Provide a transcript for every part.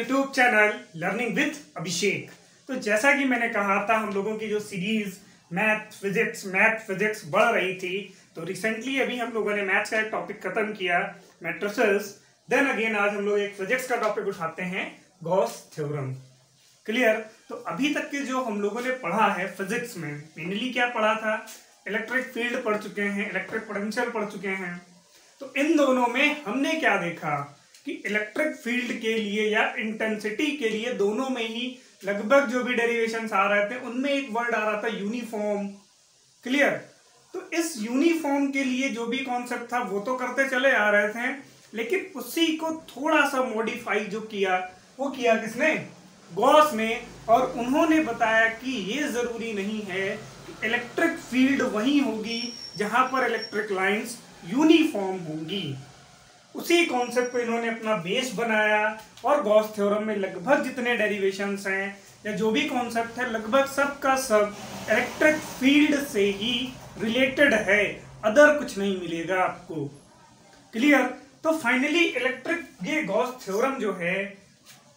YouTube channel learning with अभिषेक। तो जैसा कि मैंने कहा था, हम लोगों की जो सीरीज मैथ फिजिक्स बढ़ रही थी, तो रिसेंटली अभी हम लोगों ने मैथ्स का एक टॉपिक खत्म किया, मैट्रिसेस। देन अगेन आज हम लोग एक फिजिक्स का टॉपिक उठाते हैं, गॉस थ्योरम। क्लियर? तो अभी तक के जो हम लोगों ने पढ़ा है फिजिक्स में, मेनली क्या पढ़ा था? इलेक्ट्रिक फील्ड पढ़ चुके हैं, इलेक्ट्रिक पोटेंशियल पढ़ चुके हैं। तो इन दोनों में हमने क्या देखा कि इलेक्ट्रिक फील्ड के लिए या इंटेंसिटी के लिए दोनों में ही लगभग जो भी डेरिवेशंस आ रहे थे उनमें एक वर्ड आ रहा था यूनिफॉर्म। क्लियर? तो इस यूनिफॉर्म के लिए जो भी कॉन्सेप्ट था वो तो करते चले आ रहे थे, लेकिन उसी को थोड़ा सा मॉडिफाई जो किया वो किया किसने? गॉस ने। और उन्होंने बताया कि ये जरूरी नहीं है कि इलेक्ट्रिक फील्ड वही होगी जहां पर इलेक्ट्रिक लाइंस यूनिफॉर्म होंगी। उसी कॉन्सेप्ट को इन्होंने अपना बेस बनाया और गॉस थ्योरम में लगभग जितने डेरिवेशंस हैं या जो भी कॉन्सेप्ट है लगभग सब का सब इलेक्ट्रिक फील्ड से ही रिलेटेड है, अदर कुछ नहीं मिलेगा आपको। क्लियर? तो फाइनली इलेक्ट्रिक ये गॉस थ्योरम जो है,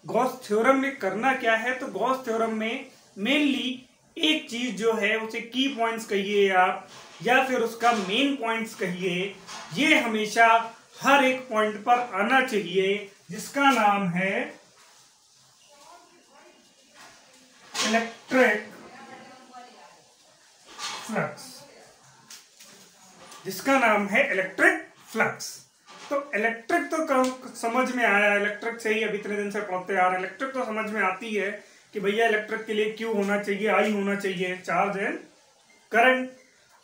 गॉस थ्योरम में करना क्या है? तो गॉस थ्योरम में मेनली एक चीज जो है उसे की पॉइंट्स कहिए आप या फिर उसका मेन पॉइंट्स कहिए, ये हमेशा हर एक पॉइंट पर आना चाहिए, जिसका नाम है इलेक्ट्रिक फ्लक्स। जिसका नाम है इलेक्ट्रिक फ्लक्स। तो इलेक्ट्रिक तो समझ में आया, इलेक्ट्रिक से ही अभी इतने दिन से पढ़ते आ रहे हैं, इलेक्ट्रिक तो समझ में आती है कि भैया इलेक्ट्रिक के लिए क्यू होना चाहिए, आई होना चाहिए, चार्ज एंड करंट।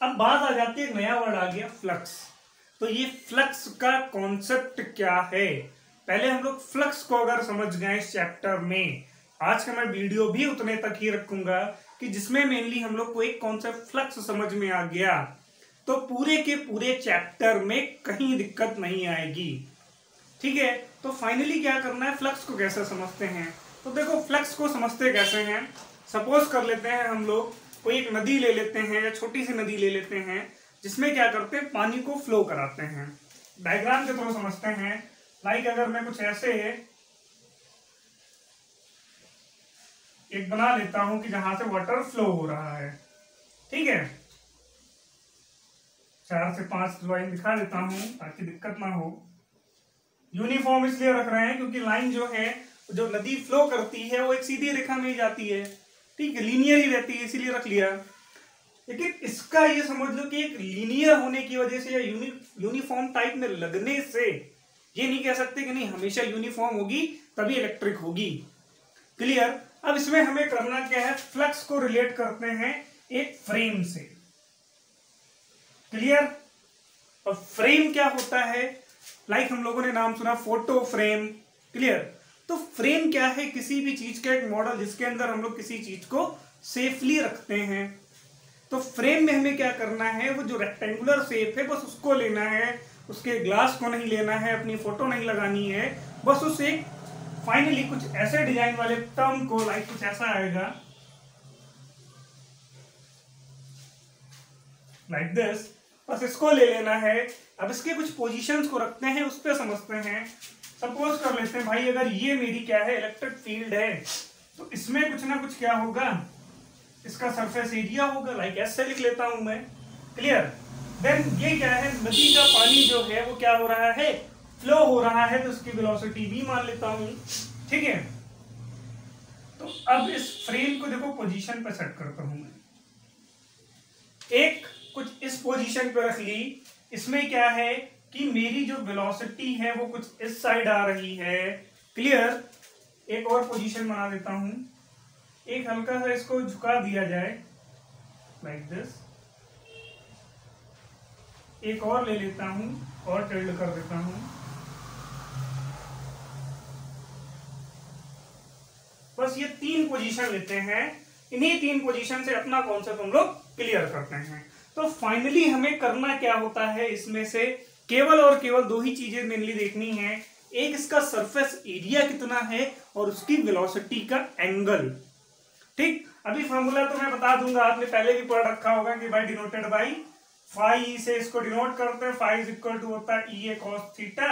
अब बात आ जाती है, एक नया वर्ड आ गया, फ्लक्स। तो ये फ्लक्स का कॉन्सेप्ट क्या है? पहले हम लोग फ्लक्स को अगर समझ गए इस चैप्टर में, आज का मैं वीडियो भी उतने तक ही रखूंगा कि जिसमें मेनली हम लोग को एक कॉन्सेप्ट फ्लक्स समझ में आ गया, तो पूरे के पूरे चैप्टर में कहीं दिक्कत नहीं आएगी। ठीक है? तो फाइनली क्या करना है, फ्लक्स को कैसे समझते हैं? तो देखो, फ्लक्स को समझते कैसे हैं। सपोज कर लेते हैं हम लोग कोई एक नदी ले लेते हैं या छोटी सी नदी ले लेते हैं, जिसमें क्या करते हैं, पानी को फ्लो कराते हैं। डायग्राम के थ्रू समझते हैं। लाइक अगर मैं कुछ ऐसे एक बना लेता हूं कि जहां से वाटर फ्लो हो रहा है, ठीक है, 4 से 5 लाइन दिखा देता हूं ताकि दिक्कत ना हो। यूनिफॉर्म इसलिए रख रहे हैं क्योंकि लाइन जो है, जो नदी फ्लो करती है वो एक सीधी रेखा में ही जाती है, ठीक है, लीनियर ही रहती है, इसीलिए रख लिया। लेकिन इसका ये समझ लो कि एक लीनियर होने की वजह से या यूनिफॉर्म टाइप में लगने से ये नहीं कह सकते कि नहीं हमेशा यूनिफॉर्म होगी तभी इलेक्ट्रिक होगी। क्लियर? अब इसमें हमें करना क्या है, फ्लक्स को रिलेट करते हैं एक फ्रेम से। क्लियर? और फ्रेम क्या होता है? लाइक हम लोगों ने नाम सुना फोटो फ्रेम। क्लियर? तो फ्रेम क्या है? किसी भी चीज का एक मॉडल जिसके अंदर हम लोग किसी चीज को सेफली रखते हैं। तो फ्रेम में हमें क्या करना है, वो जो रेक्टेंगुलर शेप है बस उसको लेना है, उसके ग्लास को नहीं लेना है, अपनी फोटो नहीं लगानी है, बस उसे फाइनली कुछ ऐसे डिजाइन वाले टर्म को, लाइक कुछ ऐसा आएगा लाइक दिस, बस इसको ले लेना है। अब इसके कुछ पोजीशंस को रखते हैं, उस पर समझते हैं। सपोज कर लेते हैं भाई, अगर ये मेरी क्या है, इलेक्ट्रिक फील्ड है, तो इसमें कुछ ना कुछ क्या होगा, इसका सरफेस एरिया होगा, लाइक ऐसे लिख लेता हूं मैं। क्लियर? देन ये क्या है, नदी का पानी जो है वो क्या हो रहा है, फ्लो हो रहा है, तो उसकी वेलोसिटी भी मान लेता हूं। ठीक है? तो अब इस फ्रेम को देखो पोजीशन पे सेट करता हूं मैं, एक कुछ इस पोजीशन पे रख ली। इसमें क्या है कि मेरी जो वेलोसिटी है वो कुछ इस साइड आ रही है। क्लियर? एक और पोजीशन बना देता हूं, एक हल्का सा इसको झुका दिया जाए लाइक दिस, एक और ले लेता हूं और टिल्ड कर देता हूं। बस ये 3 पोजीशन लेते हैं, इन्हीं 3 पोजीशन से अपना कॉन्सेप्ट हम लोग क्लियर करते हैं। तो फाइनली हमें करना क्या होता है, इसमें से केवल और केवल 2 ही चीजें मेनली देखनी है। एक इसका सरफेस एरिया कितना है और उसकी वेलोसिटी का एंगल। ठीक? अभी फॉर्मूला तो मैं बता दूंगा, आपने पहले भी पढ़ रखा होगा कि भाई डिनोटेड बाई फाई से इसको डिनोट करते हैं। फाई इज इक्वल टू होता है ई ए कॉस थीटा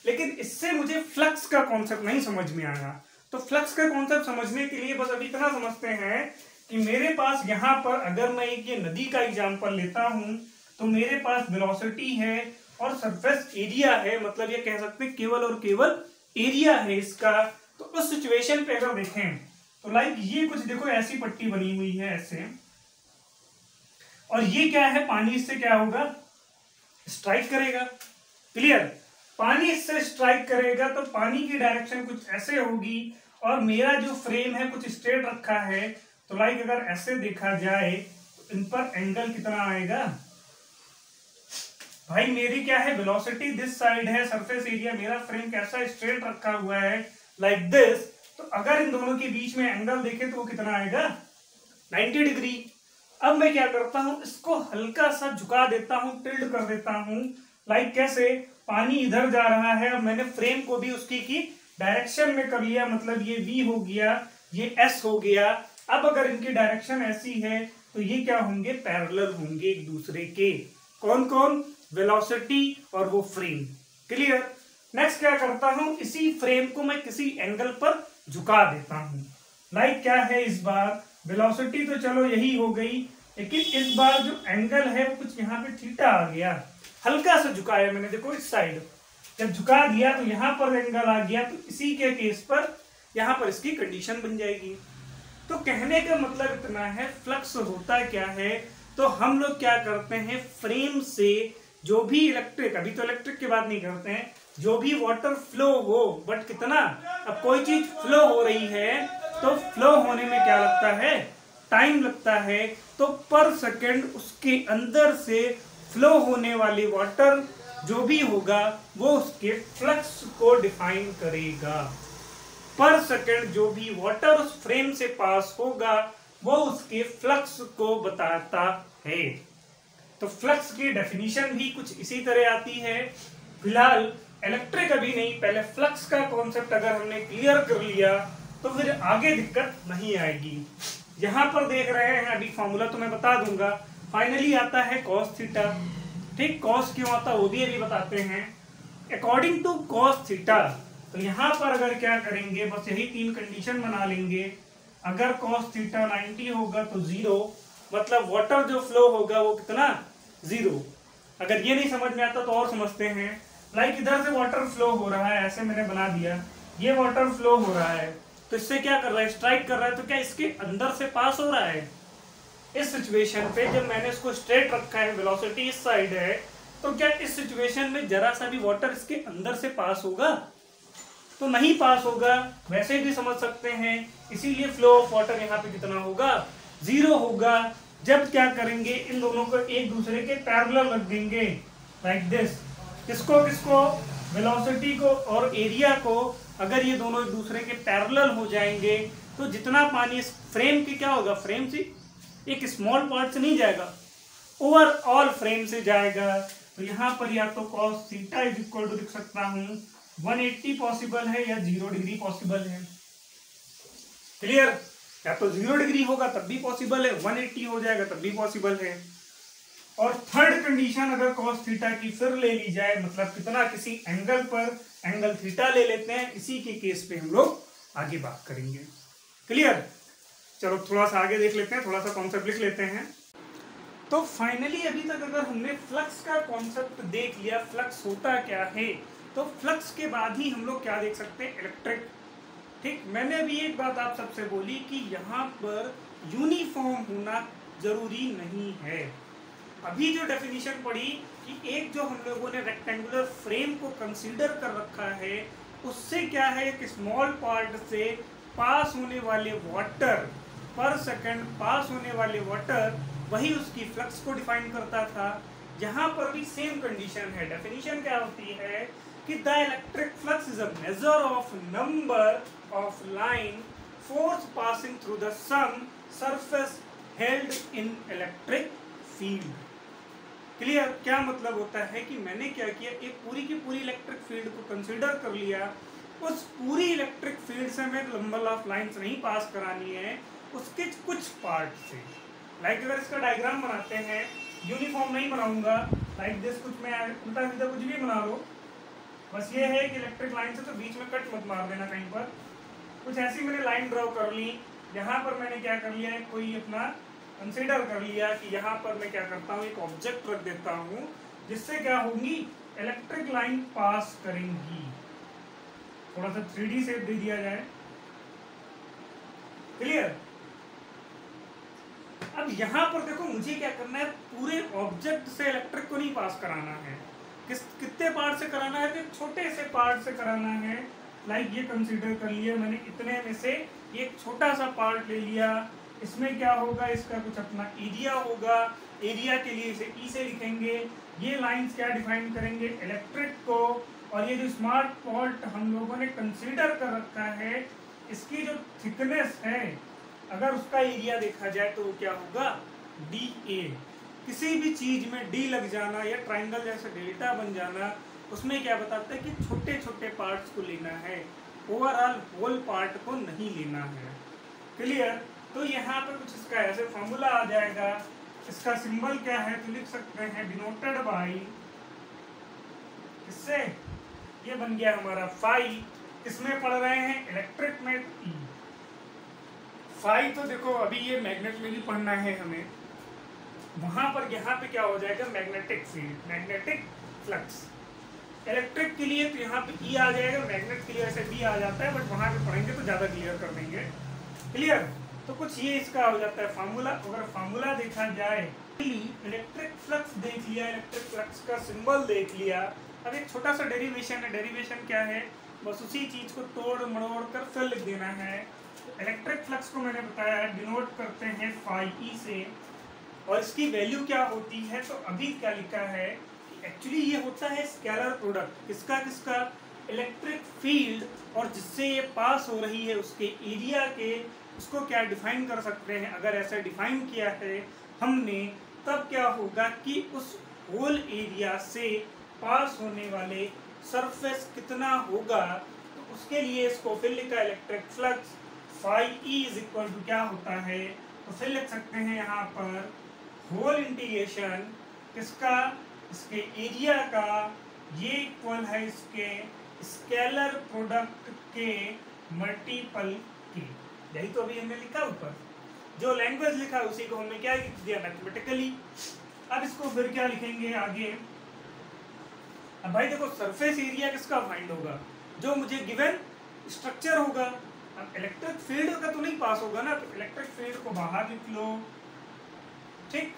लेकिन इससे मुझे फ्लक्स का कॉन्सेप्ट नहीं समझ में आया। तो फ्लक्स का कॉन्सेप्ट समझने के लिए बस अभी इतना समझते हैं कि मेरे पास यहाँ पर अगर मैं एक ये नदी का एग्जाम्पल लेता हूं तो मेरे पास वेलोसिटी है और सरफेस एरिया है, मतलब ये कह सकते हैं केवल और केवल एरिया है इसका। तो उस सिचुएशन पे अगर देखें तो लाइक ये कुछ देखो ऐसी पट्टी बनी हुई है ऐसे, और ये क्या है, पानी इससे क्या होगा, स्ट्राइक करेगा। क्लियर, पानी इससे स्ट्राइक करेगा तो पानी की डायरेक्शन कुछ ऐसे होगी और मेरा जो फ्रेम है कुछ स्ट्रेट रखा है। तो लाइक अगर ऐसे देखा जाए तो इन पर एंगल कितना आएगा भाई, मेरी क्या है वेलोसिटी दिस साइड है, सरफेस एरिया मेरा फ्रेम कैसा स्ट्रेट रखा हुआ है लाइक दिस। तो अगर इन दोनों के बीच में एंगल देखें तो वो कितना आएगा 90 डिग्री। अब मैं क्या करता हूं, इसको हल्का सा झुका देता हूं, टिल्ड कर देता हूं। लाइक कैसे, पानी इधर जा रहा है, अब मैंने फ्रेम को भी उसकी की डायरेक्शन में कर लिया, मतलब ये V हो गया, ये S हो गया। अब अगर इनकी डायरेक्शन ऐसी है तो ये क्या होंगे, पैरेलल होंगे एक दूसरे के। कौन कौन, वेलोसिटी और वो फ्रेम। क्लियर। नेक्स्ट क्या करता हूं, इसी फ्रेम को मैं किसी एंगल पर झुका देता हूं। लाइक क्या है, इस बार वेलोसिटी तो चलो यही हो गई, लेकिन इस बार जो एंगल है वो कुछ यहाँ पे थीटा आ गया, हल्का सा झुकाया मैंने, देखो इस साइड जब झुका दिया तो यहाँ पर एंगल आ गया। तो इसी के केस पर यहाँ पर इसकी कंडीशन बन जाएगी। तो कहने का मतलब इतना है, फ्लक्स होता क्या है, तो हम लोग क्या करते हैं, फ्रेम से जो भी इलेक्ट्रिक, अभी तो इलेक्ट्रिक की बात नहीं करते हैं, जो भी वाटर फ्लो हो, बट कितना, अब कोई चीज फ्लो हो रही है तो फ्लो होने में क्या लगता है, टाइम लगता है। तो पर सेकंड उसके अंदर से फ्लो होने वाली वाटर जो भी होगा वो उसके फ्लक्स को डिफाइन करेगा। पर सेकंड जो भी वाटर उस फ्रेम से पास होगा वो उसके फ्लक्स को बताता है। तो फ्लक्स की डेफिनेशन भी कुछ इसी तरह आती है। फिलहाल इलेक्ट्रिक अभी नहीं, पहले फ्लक्स का कॉन्सेप्ट अगर हमने क्लियर कर लिया तो फिर आगे दिक्कत नहीं आएगी। यहां पर देख रहे हैं, अभी फॉर्मूला तो मैं बता दूंगा, फाइनली आता है cos थीटा। ठीक, cos क्यों आता वो भी अभी बताते हैं। अकॉर्डिंग टू cos थीटा, तो यहां पर अगर क्या करेंगे, बस यही तीन कंडीशन बना लेंगे। अगर cos थीटा 90 होगा तो 0, मतलब वाटर जो फ्लो होगा वो कितना, 0। अगर ये नहीं समझ में आता तो और समझते हैं। लाइक इधर से वाटर फ्लो हो रहा है, ऐसे मैंने बना दिया, ये वाटर फ्लो हो रहा है, तो इससे क्या कर रहा है, स्ट्राइक कर रहा है, तो क्या इसके अंदर से पास हो रहा है। इस सिचुएशन पे जब मैंने इसको स्ट्रेट रखा है, वेलोसिटी इस साइड है, तो क्या इस सिचुएशन में जरा सा भी वाटर इसके अंदर से पास होगा, तो नहीं पास होगा। वैसे भी समझ सकते हैं, इसीलिए फ्लो ऑफ वाटर यहाँ पे कितना होगा, 0 होगा। जब क्या करेंगे, इन दोनों को एक दूसरे के पैरेलल रख देंगे लाइक दिस। किसको किसको, वेलोसिटी को और एरिया को। अगर ये दोनों एक दूसरे के पैरेलल हो जाएंगे तो जितना पानी इस फ्रेम की क्या होगा, फ्रेम से एक स्मॉल पार्ट से नहीं जाएगा, ओवरऑल फ्रेम से जाएगा। तो यहाँ पर या तो cos theta is equal to लिख सकता हूँ 180 पॉसिबल है या 0 डिग्री पॉसिबल है। क्लियर, या तो 0 डिग्री होगा तब भी पॉसिबल है, 180 हो जाएगा तब भी पॉसिबल है। और थर्ड कंडीशन अगर cos थीटा की फिर ले ली जाए, मतलब कितना, किसी एंगल पर एंगल थीटा ले लेते हैं, इसी के केस पे हम लोग आगे बात करेंगे। क्लियर, चलो थोड़ा सा आगे देख लेते हैं, थोड़ा सा कॉन्सेप्ट लिख लेते हैं। तो फाइनली अभी तक अगर हमने फ्लक्स का कॉन्सेप्ट देख लिया, फ्लक्स होता क्या है, तो फ्लक्स के बाद ही हम लोग क्या देख सकते हैं, इलेक्ट्रिक। ठीक, मैंने अभी एक बात आप सबसे बोली कि यहाँ पर यूनिफॉर्म होना जरूरी नहीं है। अभी जो डेफिनेशन पढ़ी कि एक जो हम लोगों ने रेक्टेंगुलर फ्रेम को कंसीडर कर रखा है, उससे क्या है, एक स्मॉल पार्ट से पास होने वाले वाटर, पर सेकंड पास होने वाले वाटर, वही उसकी फ्लक्स को डिफाइन करता था। यहाँ पर भी सेम कंडीशन है। डेफिनेशन क्या होती है कि the electric flux is a measure of number of line force passing through the some surface held in electric field. Clear, क्या मतलब होता है कि मैंने क्या किया, एक पूरी की पूरी इलेक्ट्रिक फील्ड को कंसीडर कर लिया, उस पूरी इलेक्ट्रिक फील्ड से मैं नंबर ऑफ लाइंस नहीं पास करानी है, उसके कुछ पार्ट से। लाइक अगर इसका डायग्राम बनाते हैं, यूनिफॉर्म नहीं बनाऊंगा, लाइक दिस, कुछ मैं उल्टा सीधा कुछ भी बना लो, बस ये है कि इलेक्ट्रिक लाइन से तो बीच में कट मत मार देना कहीं पर। कुछ ऐसी मैंने लाइन ड्रॉ कर ली, यहाँ पर मैंने क्या कर लिया है, कोई अपना कंसीडर कर लिया कि यहाँ पर मैं क्या करता हूँ, एक ऑब्जेक्ट रख देता हूँ जिससे क्या होगी, इलेक्ट्रिक लाइन पास करेंगी। थोड़ा सा 3D शेप दे दिया जाए, क्लियर। अब यहाँ पर देखो मुझे क्या करना है, पूरे ऑब्जेक्ट से इलेक्ट्रिक को नहीं पास कराना है, कितने पार्ट से कराना है, तो छोटे से पार्ट से कराना है। लाइक ये कंसीडर कर लिया मैंने, इतने में से एक छोटा सा पार्ट ले लिया। इसमें क्या होगा, इसका कुछ अपना एरिया होगा, एरिया के लिए इसे ई से लिखेंगे। ये लाइंस क्या डिफाइन करेंगे, इलेक्ट्रिक को। और ये जो स्मार्ट पार्ट हम लोगों ने कंसीडर कर रखा है, इसकी जो थिकनेस है, अगर उसका एरिया देखा जाए तो वो क्या होगा, डी ए। किसी भी चीज में डी लग जाना या ट्राइंगल जैसे डेल्टा बन जाना, उसमें क्या बताता है कि छोटे छोटे पार्ट्स को लेना है, ओवरऑल होल पार्ट को नहीं लेना है, क्लियर। तो यहाँ पे कुछ इसका ऐसे फॉर्मूला आ जाएगा। इसका सिंबल क्या है, तो लिख सकते हैं डिनोटेड बाई, इससे ये बन गया हमारा फाई। किसमें पढ़ रहे हैं, इलेक्ट्रिक में ई। फाई तो देखो अभी ये मैग्नेट में भी पढ़ना है हमें, वहां पर यहाँ पे क्या हो जाएगा, magnetic field, magnetic flux. Electric के लिए तो यहाँ पे ई आ जाएगा, मैग्नेट के लिए ऐसे बी आ जाता है, बट वहां पे पढ़ेंगे तो ज्यादा क्लियर कर देंगे, क्लियर। तो कुछ ये इसका हो जाता है फार्मूला। अगर फार्मूला देखा जाए, इलेक्ट्रिक फ्लक्स देख लिया, इलेक्ट्रिक फ्लक्स का सिंबल देख लिया। अब एक छोटा सा डेरिवेशन है, डेरिवेशन क्या है, बस उसी चीज को तोड़ मड़ोड़ कर फिर लिख देना है। इलेक्ट्रिक फ्लक्स को मैंने बताया डिनोट करते हैं फाई ई से, और इसकी वैल्यू क्या होती है, तो अभी क्या लिखा है कि एक्चुअली ये होता है स्केलर प्रोडक्ट, किसका किसका, इलेक्ट्रिक फील्ड और जिससे ये पास हो रही है उसके एरिया के, उसको क्या डिफाइन कर सकते हैं। अगर ऐसा डिफाइन किया है हमने, तब क्या होगा कि उस होल एरिया से पास होने वाले सरफेस कितना होगा, तो उसके लिए इसको फिर लिखा electric flux phi E is equal to क्या होता है, तो फिर लिख सकते हैं यहाँ पर होल इंटीग्रेशन किसका, इसके एरिया का, ये इक्वल है इसके स्केलर प्रोडक्ट के मल्टीपल के। यही तो अभी हमने लिखा ऊपर, जो लैंग्वेज लिखा उसी को हमने क्या लिख दिया, मैथमेटिकली। अब इसको फिर क्या लिखेंगे आगे। अब भाई देखो सरफेस एरिया किसका फाइंड होगा, जो मुझे गिवन स्ट्रक्चर होगा। अब इलेक्ट्रिक फील्ड का तो नहीं पास होगा ना, तो इलेक्ट्रिक फील्ड को बाहर लिख लो, ठीक।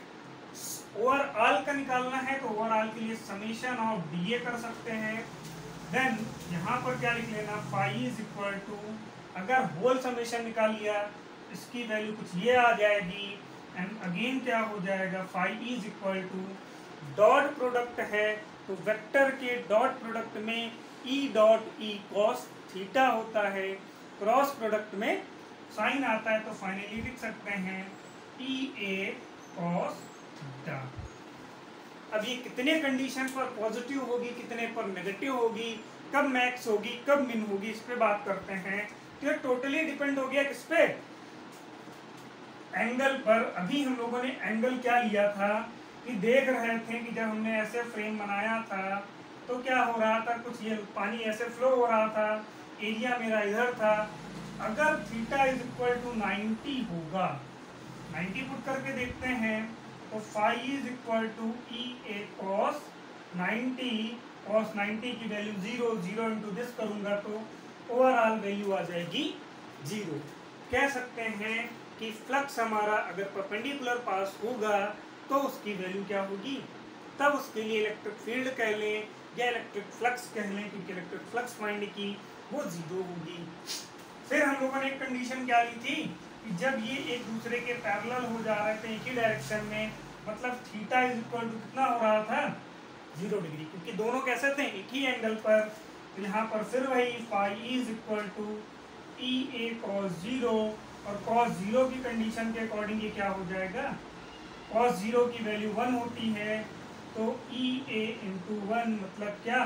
ओवरऑल का निकालना है तो ओवरऑल के लिए समेशन ऑफ डीए कर सकते हैं। देन यहाँ पर क्या लिख लेना, फाई इज इक्वल टू, अगर होल समेशन निकाल लिया इसकी वैल्यू कुछ ये आ जाएगी, एंड अगेन क्या हो जाएगा, phi is equal to dot product है तो वेक्टर के डॉट प्रोडक्ट में E dot E cos theta होता है, क्रॉस प्रोडक्ट में साइन आता है, तो फाइनली लिख सकते हैं ई ए कॉस थीटा। अब ये कितने कंडीशन पर पॉजिटिव होगी, कितने पर नेगेटिव होगी, कब मैक्स होगी कब मिन होगी, इस पे बात करते हैं। तो ये टोटली डिपेंड हो गया किस पे, एंगल पर। अभी हम लोगों ने एंगल क्या लिया था कि देख रहे थे कि जब हमने ऐसे फ्रेम बनाया था तो क्या हो रहा था, कुछ ये पानी ऐसे फ्लो हो रहा था, एरिया मेरा इधर था। अगर थीटा इज इक्वल टू 90 होगा, 90 पुट करके देखते हैं, तो phi is equal to E A cos 90, cos 90 की वैल्यू 0, 0 इंटू दिस करूंगा तो ओवरऑल वैल्यू आ जाएगी 0। कह सकते हैं कि फ्लक्स हमारा अगर परपेंडिकुलर पास होगा तो उसकी वैल्यू क्या होगी, तब उसके लिए इलेक्ट्रिक फील्ड कह लें या इलेक्ट्रिक फ्लक्स कह लें, क्योंकि इलेक्ट्रिक फ्लक्स फाइंड की वो 0 होगी। फिर हम लोगों ने एक कंडीशन क्या ली थी कि जब ये एक दूसरे के पैरेलल हो जा रहे थे एक ही डायरेक्शन में, मतलब थीटा इज इक्वल टू कितना हो रहा था, 0 डिग्री, क्योंकि दोनों कैसे थे एक ही एंगल पर। तो यहाँ पर फिर वही phi is equal to E A cos 0, और कॉस 0 की कंडीशन के अकॉर्डिंग ये क्या हो जाएगा, कॉस 0 की वैल्यू 1 होती है, तो ई ए इंटू 1 मतलब क्या,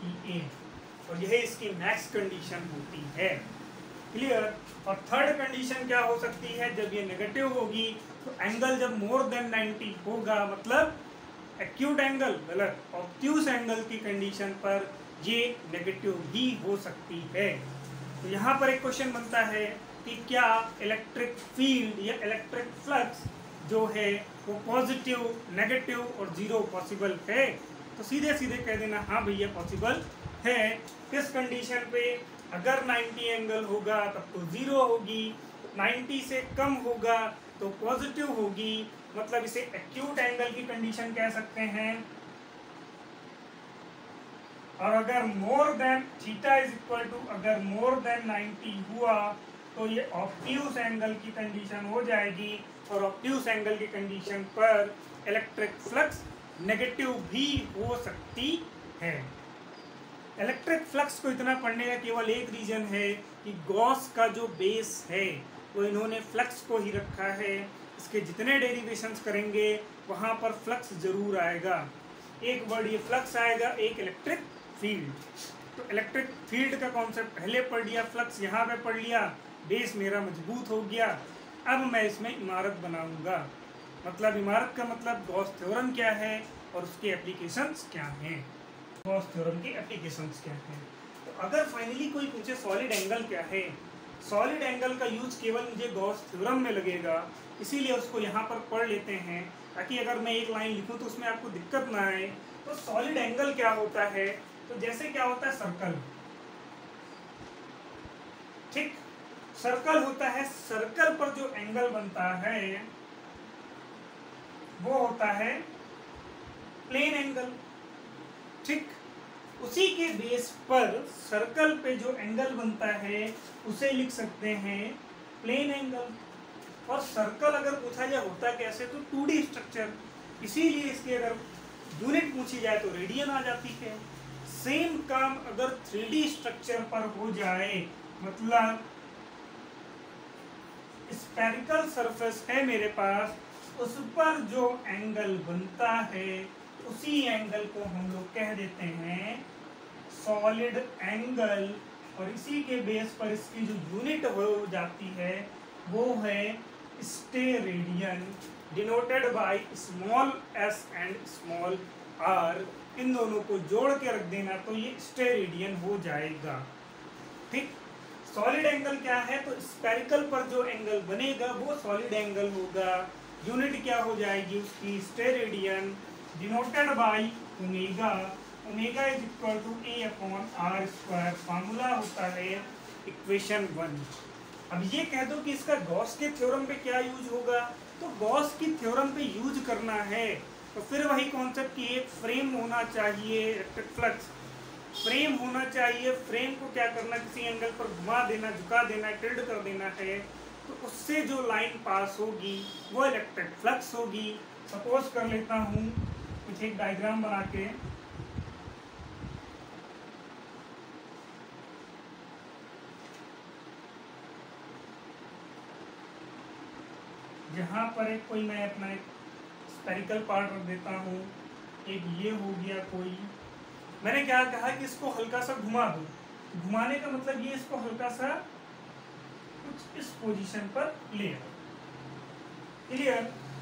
ई ए, और यही इसकी मैक्स कंडीशन होती है, क्लियर। और थर्ड कंडीशन क्या हो सकती है, जब ये नेगेटिव होगी तो एंगल जब मोर देन 90 होगा, मतलब एक्यूट एंगल, गलत, ऑब्ट्यूस एंगल की कंडीशन पर ये नेगेटिव भी हो सकती है। तो यहाँ पर एक क्वेश्चन बनता है कि क्या इलेक्ट्रिक फील्ड या इलेक्ट्रिक फ्लक्स जो है वो पॉजिटिव, नेगेटिव और जीरो पॉसिबल है? तो सीधे सीधे कह देना हाँ भैया पॉसिबल है। किस कंडीशन पे? अगर 90 एंगल होगा तब तो जीरो होगी, 90 से कम होगा तो पॉजिटिव होगी, मतलब इसे एक्यूट एंगल की कंडीशन कह सकते हैं। और अगर more than theta is equal to, अगर मोर देन 90 हुआ तो ये ऑब्ट्यूज एंगल की कंडीशन हो जाएगी, और ऑब्ट्यूज एंगल की कंडीशन पर इलेक्ट्रिक फ्लक्स नेगेटिव भी हो सकती है। इलेक्ट्रिक फ्लक्स को इतना पढ़ने का केवल एक रीजन है कि गॉस का जो बेस है वो इन्होंने फ्लक्स को ही रखा है। इसके जितने डेरिवेशंस करेंगे वहाँ पर फ्लक्स जरूर आएगा। एक वर्ड ये फ्लक्स आएगा, एक इलेक्ट्रिक फील्ड। तो इलेक्ट्रिक फील्ड का कॉन्सेप्ट पहले पढ़ लिया, फ्लक्स यहाँ पे पढ़ लिया, बेस मेरा मजबूत हो गया। अब मैं इसमें इमारत बनाऊंगा। मतलब इमारत का मतलब गॉस थ्योरम क्या है और उसके एप्लीकेशंस क्या हैं। गॉस थ्योरम के एप्लीकेशंस क्या हैं। तो अगर फाइनली कोई पूछे सॉलिड एंगल क्या है, सॉलिड एंगल का यूज केवल मुझे गॉस थ्योरम में लगेगा, इसीलिए उसको यहाँ पर पढ़ लेते हैं ताकि अगर मैं एक लाइन लिखूँ तो उसमें आपको दिक्कत ना आए। तो सॉलिड एंगल क्या होता है? तो जैसे क्या होता है सर्कल, ठीक, सर्कल होता है, सर्कल पर जो एंगल बनता है वो होता है प्लेन एंगल, ठीक। उसी के बेस पर सर्कल पे जो एंगल बनता है उसे लिख सकते हैं प्लेन एंगल। और सर्कल अगर पूछा जाए होता कैसे, तो 2D स्ट्रक्चर, इसीलिए इसकी अगर यूनिट पूछी जाए तो रेडियन आ जाती है। सेम काम अगर 3D स्ट्रक्चर पर हो जाए, मतलब स्फेरिकल सरफेस है मेरे पास, उस पर जो एंगल बनता है उसी एंगल को हम लोग कह देते हैं सॉलिड एंगल। और इसी के बेस पर इसकी जो यूनिट हो जाती है वो है steradian, denoted by small S and small R. इन दोनों को जोड़ के रख देना तो ये स्टेरेडियन हो जाएगा, ठीक। सॉलिड एंगल क्या है? तो स्फेरिकल पर जो एंगल बनेगा वो सॉलिड एंगल होगा। यूनिट क्या हो जाएगी उसकी? Steradian, denoted by omega. Omega is equal to A upon R square. Formula होता है इक्वेशन 1। अब ये कह दो कि इसका गॉस के थ्योरम पे क्या यूज होगा, तो गॉस की थ्योरम पे यूज करना है तो फिर वही कॉन्सेप्ट कि एक फ्रेम होना चाहिए, इलेक्ट्रिक फ्लक्स फ्रेम होना चाहिए। फ्रेम को क्या करना, किसी एंगल पर घुमा देना, झुका देना, टिल्ड कर देना है, तो उससे जो लाइन पास होगी वो इलेक्ट्रिक फ्लक्स होगी। सपोज कर लेता हूँ कुछ एक डायग्राम बना के, जहाँ पर एक कोई मैं अपना एक स्फेरिकल पार्ट रख देता हूँ, एक ये हो गया कोई, मैंने क्या कहा कि इसको हल्का सा घुमा दो। घुमाने का मतलब ये इसको हल्का सा कुछ इस पोजीशन पर ले आओ, क्लियर।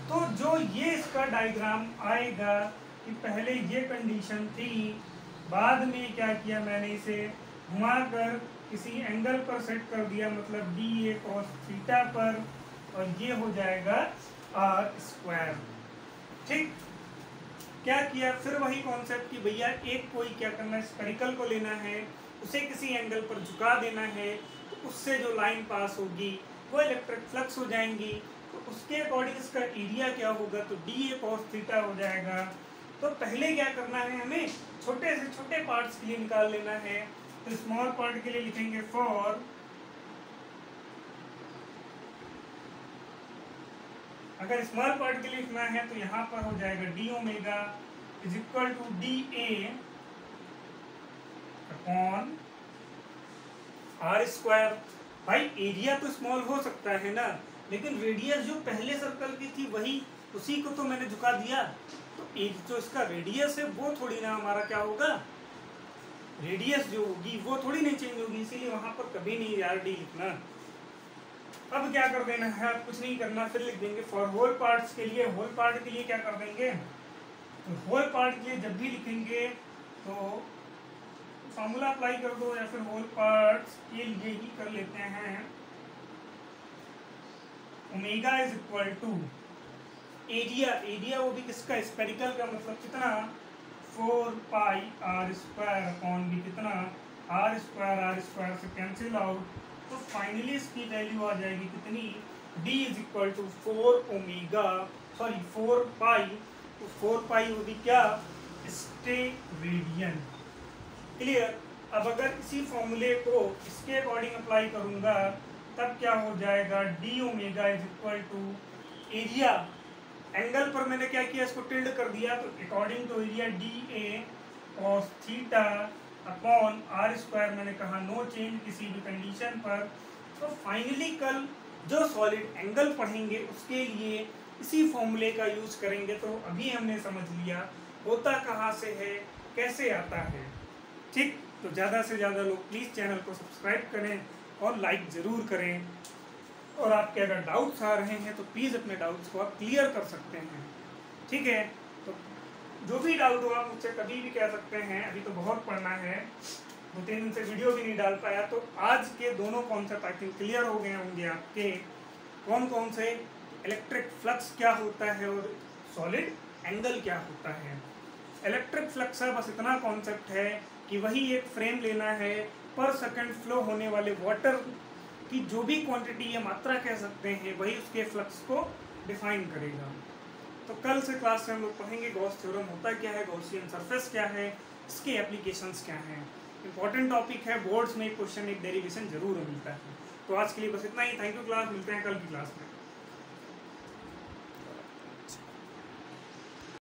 तो जो ये इसका डायग्राम आएगा कि पहले ये कंडीशन थी, बाद में क्या किया मैंने, इसे घुमाकर किसी एंगल पर सेट कर दिया, मतलब डी ए कॉस थीटा पर, और ये हो जाएगा आर स्क्वायर, ठीक। क्या किया फिर वही कॉन्सेप्ट कि भैया एक कोई क्या करना है, स्फेरिकल को लेना है, उसे किसी एंगल पर झुका देना है, तो उससे जो लाइन पास होगी वो इलेक्ट्रिक फ्लक्स हो जाएंगी। तो उसके अकॉर्डिंग इसका एरिया क्या होगा, तो डी ए कॉस थीटा हो जाएगा। तो पहले क्या करना है, हमें छोटे से छोटे पार्ट्स के लिए निकाल लेना है। तो स्मॉल पार्ट के लिए लिखेंगे फॉर, अगर स्मॉल पार्ट के लिए लिखना है तो यहाँ पर हो जाएगा D omega is equal to D A upon R square. भाई एरिया तो स्मॉल हो सकता है ना, लेकिन रेडियस जो पहले सर्कल की थी वही, उसी को तो मैंने झुका दिया। तो जो इसका रेडियस है वो थोड़ी ना हमारा क्या होगा, रेडियस जो होगी वो थोड़ी नहीं चेंज होगी, इसीलिए वहां पर कभी नहीं यार डी लिखना। अब क्या कर देना है, कुछ नहीं करना, फिर लिख देंगे फॉर होल पार्ट्स के लिए। होल पार्ट के लिए क्या कर देंगे, तो होल पार्ट के लिए जब भी लिखेंगे तो फॉर्मूला अप्लाई कर दो या फिर होल पार्ट्स के लिए ही कर लेते हैं। Omega is equal to area वो भी किसका, स्पेरिकल का, मतलब कितना 4 pi R square upon B, कितना आर स्क्वायर से कैंसिल आउट, तो फाइनली इसकी वैल्यू आ जाएगी कितनी, d is equal to 4 pi, तो 4 पाई होगी क्या, स्टेरेडियन। क्लियर। अब अगर इसी फॉर्मूले को इसके अकॉर्डिंग अप्लाई करूंगा तब क्या हो जाएगा, D omega is equal to area, angle पर मैंने क्या किया, इसको टिल्ड कर दिया, तो according to area D A cos theta upon R square, मैंने कहा नो चेंज किसी भी कंडीशन पर। तो फाइनली कल जो सॉलिड एंगल पढ़ेंगे उसके लिए इसी फॉर्मूले का यूज करेंगे। तो अभी हमने समझ लिया होता कहाँ से है, कैसे आता है। ठीक, तो ज़्यादा से ज़्यादा लोग प्लीज़ चैनल को सब्सक्राइब करें और लाइक ज़रूर करें। और आपके अगर डाउट्स आ रहे हैं तो प्लीज़ अपने डाउट्स को आप क्लियर कर सकते हैं। ठीक है, तो जो भी डाउट हो आप मुझसे कभी भी कह सकते हैं। अभी तो बहुत पढ़ना है, 2-3 दिन से वीडियो भी नहीं डाल पाया, तो आज के दोनों कॉन्सेप्ट आई थिंक क्लियर हो गए होंगे आपके। कौन कौन से, इलेक्ट्रिक फ्लक्स क्या होता है और सॉलिड एंगल क्या होता है। इलेक्ट्रिक फ्लक्स का बस इतना कॉन्सेप्ट है कि वही एक फ्रेम लेना है, पर सेकंड फ्लो होने वाले वाटर की जो भी क्वांटिटी या मात्रा कह सकते हैं, वही उसके फ्लक्स को डिफाइन करेगा। तो कल से क्लास में हम लोग पढ़ेंगे गॉस थ्योरम होता क्या है, गॉसियन सरफेस क्या है, इसके एप्लीकेशंस क्या हैं। इंपॉर्टेंट टॉपिक है, बोर्ड्स में एक क्वेश्चन एक डेरिवेशन जरूर मिलता है। तो आज के लिए बस इतना ही। थैंक यू क्लास, मिलते हैं कल की क्लास में।